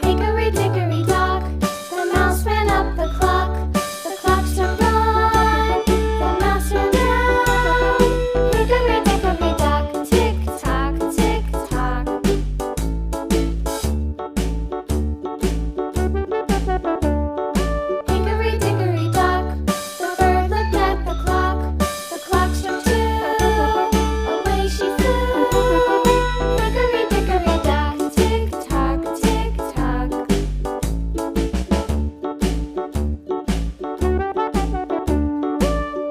Hickory dickory dock, the mouse ran up the clock. The clock struck one, the mouse ran down. Hickory dickory dock, tick tock, tick tock. Hickory dickory dock, the bird looked at the clock. The clock struck two, away she flew. Hickory dickory dock, tick tock, tick tock.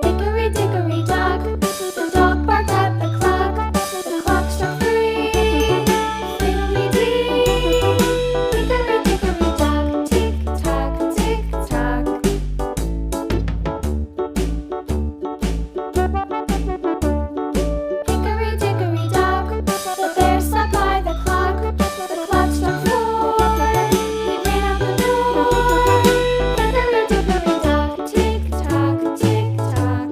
Hickory dickory dock, the dog barked at the clock. The clock struck three, fiddly-dee. Hickory dickory dock, tick tock, tick tock. Hickory dickory dock, the bear sat by the clock. The clock struck four, he ran out the door. Hickory dickory dock, tick tock, tick tock.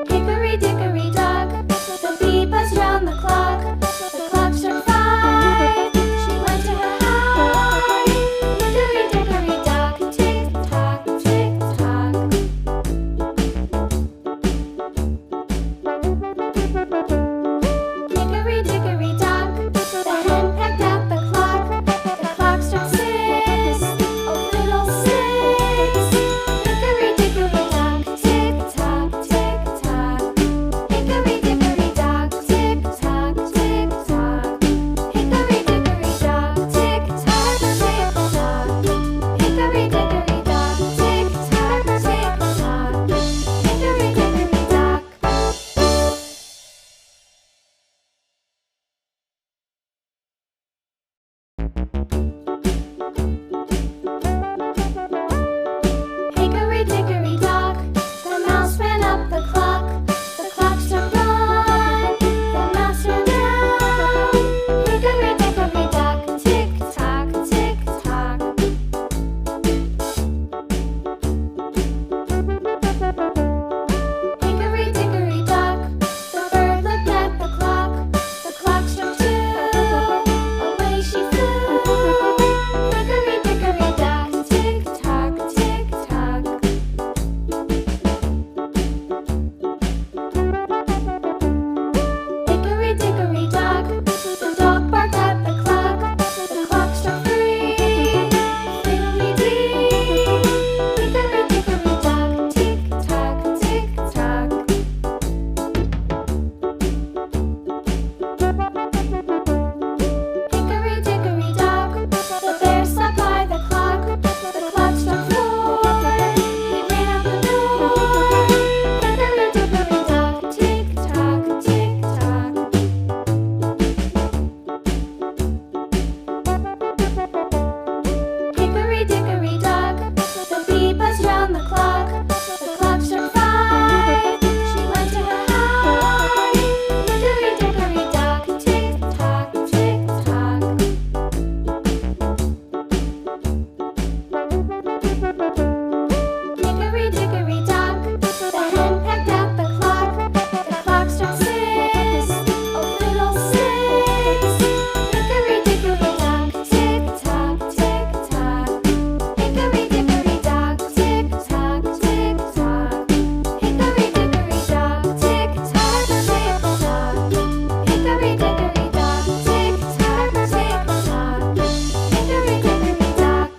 Hickory dickory dock, the bee buzzed round the clock. The clock struck five, she went to her hive. Hickory dickory dock, tick tock, tick tock. Hickory dickory dock, the hen pecked at the clock. The clock struck six, oh fiddlesticks. Hickory dickory dock, tick tock, tick tock. Hickory dickory dock, tick tock, tick tock. Hickory dickory dock, tick tock, tick tock. Hickory dickory dock, tick tock, tick tock. Hickory dickory dock. Hickory dickory dock, the mouse ran up the clock. The clock struck one, the mouse ran down. Hickory dickory dock, tick tock, tick tock. Hickory dickory dock, the bird looked at the clock. The clock struck two, away she flew. Hickory dickory dock, tick tock, tick tock. Hickory dickory dock, the dog barked at the clock. The clock struck three, fiddly-dee. Hickory dickory dock, tick tock, tick tock. Hickory dickory dock, the bear sat by the clock. The clock struck four, he ran out the door. Hickory dickory dock, tick tock, tick tock. Hickory dickory dock, the bee buzzed round the clock. The clock struck five, she went to her hive. Hickory dickory dock, tick tock, tick tock. Hickory dickory dock, the hen pecked at the clock. The clock struck six, oh fiddlesticks. Hickory dickory dock, tick tock, tick tock. Hickory dickory dock, tick tock, tick tock. Hickory dickory dock, tick tock, tick tock. Hickory dickory dock, tick tock, tick tock. Hickory dickory dock.